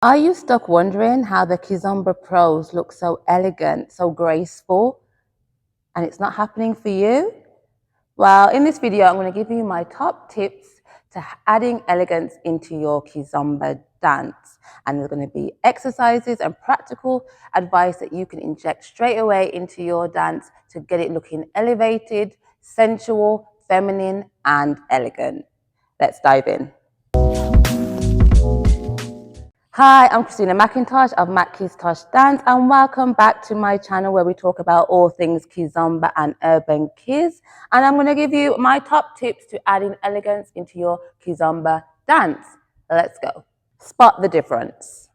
Are you stuck wondering how the Kizomba pros look so elegant, so graceful, and it's not happening for you? Well, in this video, I'm going to give you my top tips to adding elegance into your Kizomba dance. And there's going to be exercises and practical advice that you can inject straight away into your dance to get it looking elevated, sensual, feminine, and elegant. Let's dive in. Hi, I'm Mckiztosh of Mckiztosh Dance, and welcome back to my channel where we talk about all things Kizomba and urban kiz. And I'm going to give you my top tips to adding elegance into your Kizomba dance. Let's go. Spot the difference.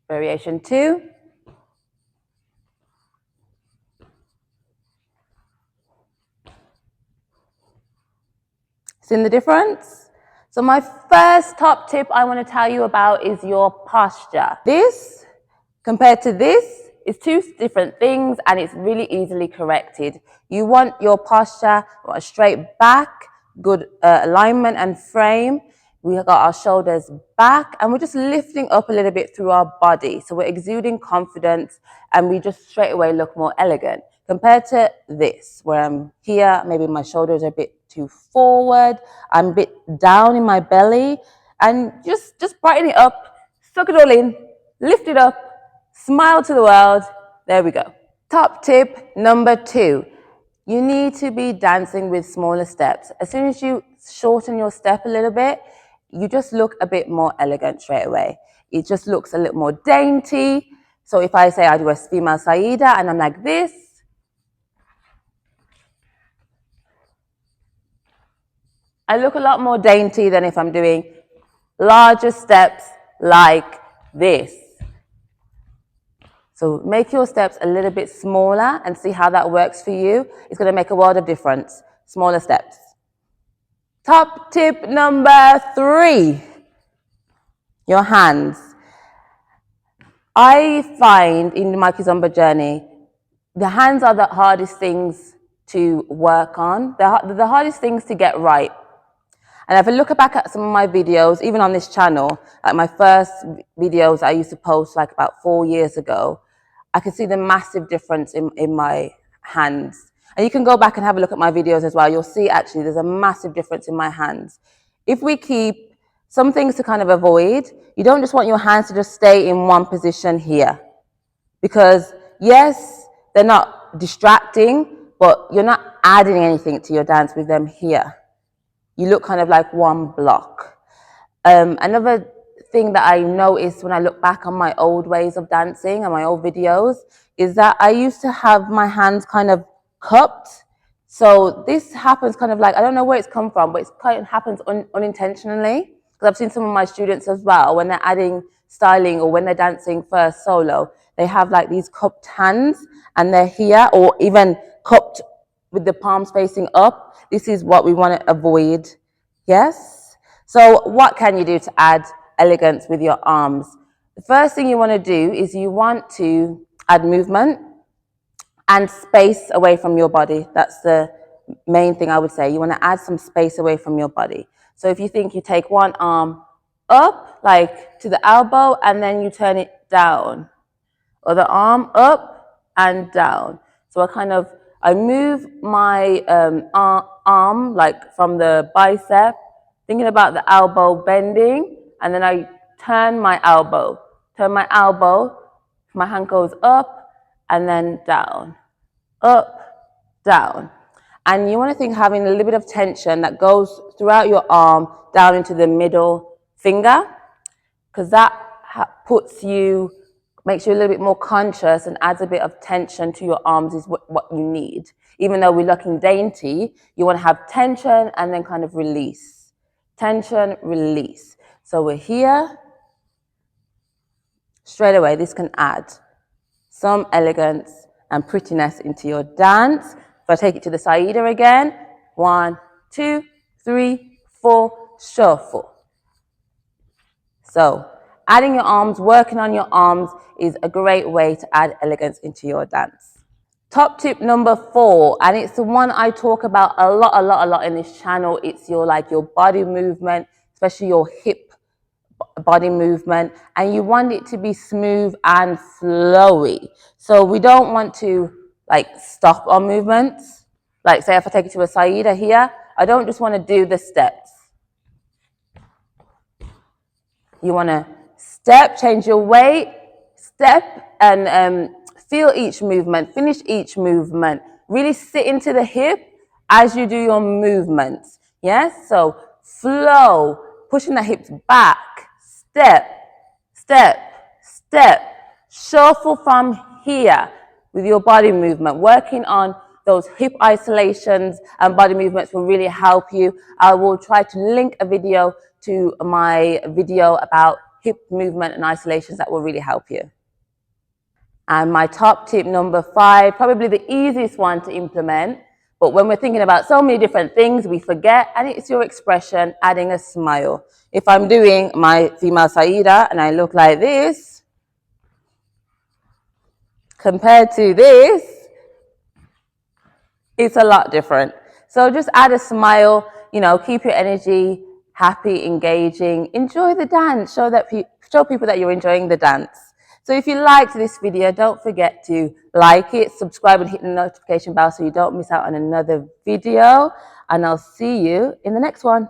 Variation 2. Seen the difference? So my first top tip I want to tell you about is your posture. This, compared to this, is two different things and it's really easily corrected. You want your posture, a straight back, good alignment and frame. We have got our shoulders back and we're just lifting up a little bit through our body. So we're exuding confidence and we just straight away look more elegant. Compared to this, where I'm here, maybe my shoulders are a bit too forward, I'm a bit down in my belly, and just brighten it up, suck it all in, lift it up, smile to the world. There we go. Top tip number 2. You need to be dancing with smaller steps. As soon as you shorten your step a little bit, you just look a bit more elegant straight away. It just looks a little more dainty. So if I say I do a female Saida and I'm like this, I look a lot more dainty than if I'm doing larger steps like this. So make your steps a little bit smaller and see how that works for you. It's going to make a world of difference. Smaller steps. Top tip number 3. Your hands. I find in my Kizomba journey, the hands are the hardest things to work on. They're the hardest things to get right. And if I look back at some of my videos, even on this channel, like my first videos I used to post like about 4 years ago, I can see the massive difference in my hands. And you can go back and have a look at my videos as well. You'll see actually there's a massive difference in my hands. If we keep some things to kind of avoid, you don't just want your hands to just stay in one position here. Because yes, they're not distracting, but you're not adding anything to your dance with them here. You look kind of like one block. Another thing that I noticed when I look back on my old ways of dancing and my old videos is that I used to have my hands kind of cupped. So this happens kind of like, I don't know where it's come from, but it kind of happens unintentionally. Because I've seen some of my students as well, when they're adding styling or when they're dancing first solo, they have like these cupped hands and they're here, or even cupped with the palms facing up. This is what we want to avoid. Yes? So what can you do to add elegance with your arms? The first thing you want to do is you want to add movement and space away from your body. That's the main thing I would say. You want to add some space away from your body. So if you think you take one arm up, like to the elbow, and then you turn it down. Or the arm up and down. So I move my arm like from the bicep, thinking about the elbow bending, and then I turn my elbow. My hand goes up and then down, up, down. And you want to think having a little bit of tension that goes throughout your arm down into the middle finger, because that makes you a little bit more conscious and adds a bit of tension to your arms is what you need. Even though we're looking dainty, you want to have tension and then kind of release. Tension, release. So we're here. Straight away, this can add some elegance and prettiness into your dance. If I take it to the Saida again, 1, 2, 3, 4, shuffle. So adding your arms, working on your arms is a great way to add elegance into your dance. Top tip number 4, and it's the one I talk about a lot in this channel. It's your body movement, especially your hip body movement, and you want it to be smooth and flowy. So we don't want to stop our movements. Like say if I take it to a Saida here, I don't just want to do the steps. You want to step, change your weight, step, and feel each movement, finish each movement. Really sit into the hip as you do your movements. Yes? So flow, pushing the hips back, step, step, step. Shuffle from here with your body movement. Working on those hip isolations and body movements will really help you. I will try to link a video to my video about hip movement and isolations that will really help you. And my top tip number 5, probably the easiest one to implement, but when we're thinking about so many different things, we forget, and it's your expression, adding a smile. If I'm doing my female Saida and I look like this, compared to this, it's a lot different. So just add a smile, keep your energy happy, engaging, enjoy the dance, show people that you're enjoying the dance. So if you liked this video, don't forget to like it, subscribe, and hit the notification bell so you don't miss out on another video. And I'll see you in the next one.